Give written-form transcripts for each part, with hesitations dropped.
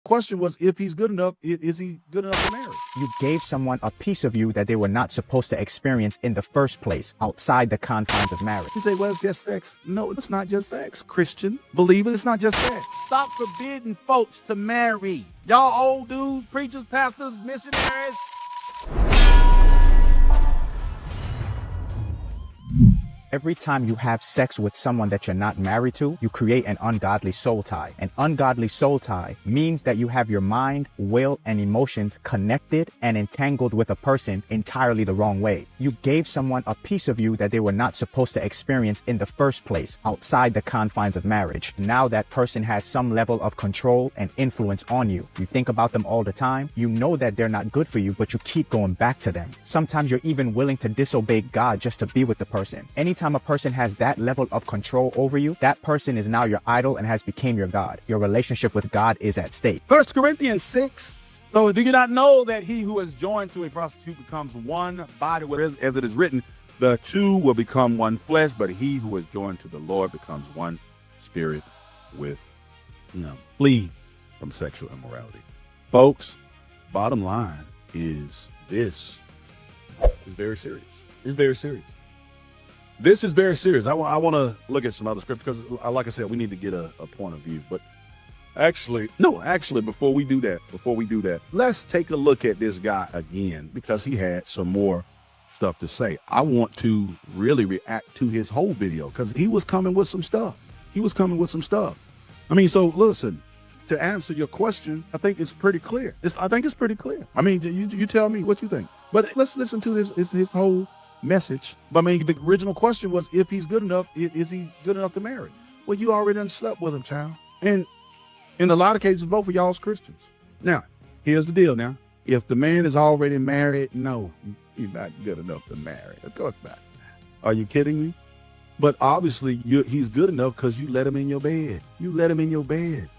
Question was, if he's good enough, is he good enough to marry? You gave someone a piece of you that they were not supposed to experience in the first place, outside the confines of marriage. You say, well, it's just sex. No, it's not just sex. Christian believer, it's not just sex. Stop forbidding folks to marry. Y'all old dudes, preachers, pastors, missionaries. Every time you have sex with someone that you're not married to, you create an ungodly soul tie. An ungodly soul tie means that you have your mind, will, and emotions connected and entangled with a person entirely the wrong way. You gave someone a piece of you that they were not supposed to experience in the first place, outside the confines of marriage. Now that person has some level of control and influence on you. You think about them all the time. You know that they're not good for you, but you keep going back to them. Sometimes you're even willing to disobey God just to be with the person. Anytime a person has that level of control over you, that person is now your idol and has become your God. Your relationship with God is at stake. 1 Corinthians 6. So do you not know that he who is joined to a prostitute becomes one body? As it is written, the two will become one flesh, but he who is joined to the Lord becomes one spirit with him. Flee from sexual immorality. Folks, bottom line is this is very serious. It's very serious. This is very serious. I want to look at some other scriptures because, like I said, we need to get a point of view. But actually, before we do that, let's take a look at this guy again because he had some more stuff to say. I want to really react to his whole video because he was coming with some stuff. I mean, so listen, to answer your question, I think it's pretty clear. I mean, you tell me what you think. But let's listen to his whole message. But I mean, the original question was, if he's good enough, is he good enough to marry? Well, you already done slept with him, child. And in a lot of cases, both of y'all's Christians. Now, here's the deal now. If the man is already married, no, he's not good enough to marry. Of course not. Are you kidding me? But obviously, he's good enough because you let him in your bed.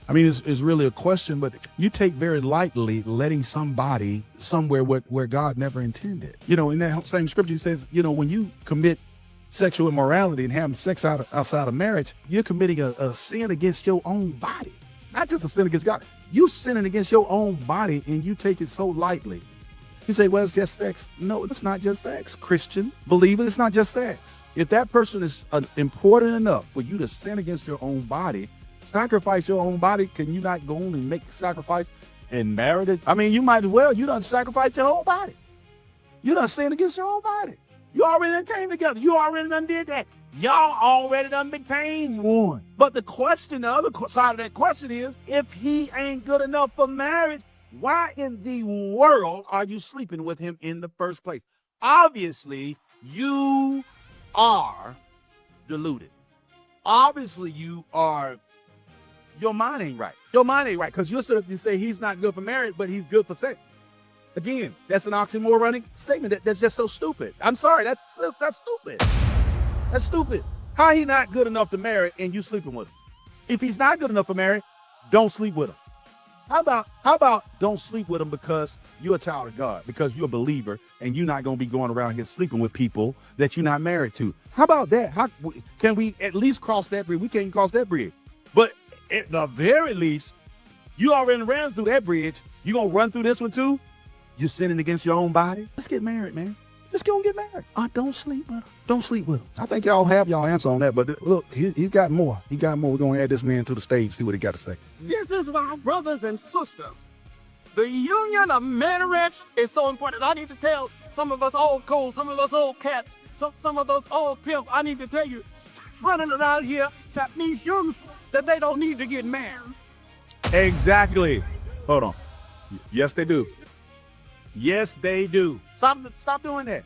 I mean, it's really a question, but you take very lightly letting somebody somewhere where God never intended. You know, in that same scripture, he says, you know, when you commit sexual immorality and having sex outside of marriage, you're committing a sin against your own body. Not just a sin against God. You sinning against your own body and you take it so lightly. You say, well, it's just sex. No, it's not just sex. Christian believer, it's not just sex. If that person is important enough for you to sin against your own body, sacrifice your own body, can you not go on and make the sacrifice and marry it? I mean, you might as well. You done sacrifice your whole body. You done sin against your own body. You already done came together. You already done did that. Y'all already done became one. But the question, the other side of that question is, if he ain't good enough for marriage, why in the world are you sleeping with him in the first place? Obviously, you are deluded. Obviously, your mind ain't right. Your mind ain't right because you're sort of say he's not good for marriage, but he's good for sex. Again, that's an oxymoronic statement. That's just so stupid. I'm sorry, that's stupid. That's stupid. How he not good enough to marry and you sleeping with him? If he's not good enough for marriage, don't sleep with him. How about don't sleep with him because you're a child of God, because you're a believer and you're not going to be going around here sleeping with people that you're not married to. How about that? Can we at least cross that bridge? We can't cross that bridge. But at the very least, you already ran through that bridge. You going to run through this one too? You're sinning against your own body? Let's get married, man. Let's go and get married. Don't sleep with him. Don't sleep with him. I think y'all have y'all answer on that, but look, he's got more. We're going to add this man to the stage, see what he got to say. This is my brothers and sisters. The union of marriage is so important. I need to tell some of us old cold, some of us old cats, some of those old pimps, I need to tell you, running around here, that means that they don't need to get married. Exactly. Hold on. Yes, they do. Yes, they do. Stop doing that.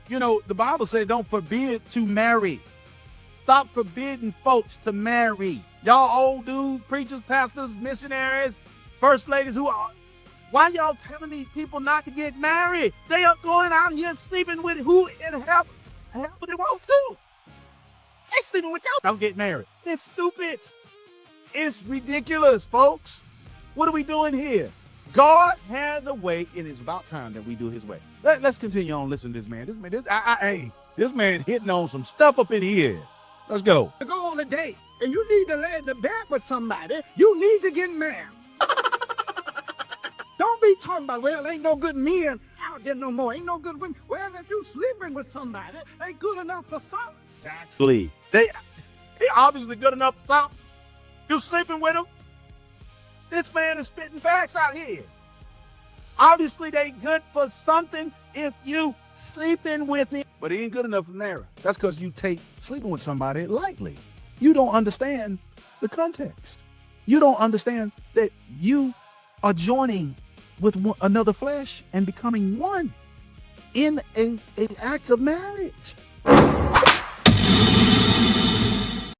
You know, the Bible says don't forbid to marry. Stop forbidding folks to marry. Y'all old dudes, preachers, pastors, missionaries, first ladies, why y'all telling these people not to get married? They are going out here sleeping with who in hell they want to. They sleeping with y'all. Don't get married. It's stupid. It's ridiculous, folks. What are we doing here? God has a way, and it's about time that we do his way. Let's continue on listening to this man. This man hitting on some stuff up in here. Let's go. To go on a date, and you need to lay in the bed with somebody, you need to get married. talking about, well, ain't no good men out there no more. Ain't no good women. Well, if you sleeping with somebody, they good enough for something. Exactly. They obviously good enough for something. You sleeping with them? This man is spitting facts out here. Obviously, they good for something if you sleeping with him. But he ain't good enough for marriage. That's because you take sleeping with somebody lightly. You don't understand the context. You don't understand that you are joining with another flesh and becoming one in an act of marriage.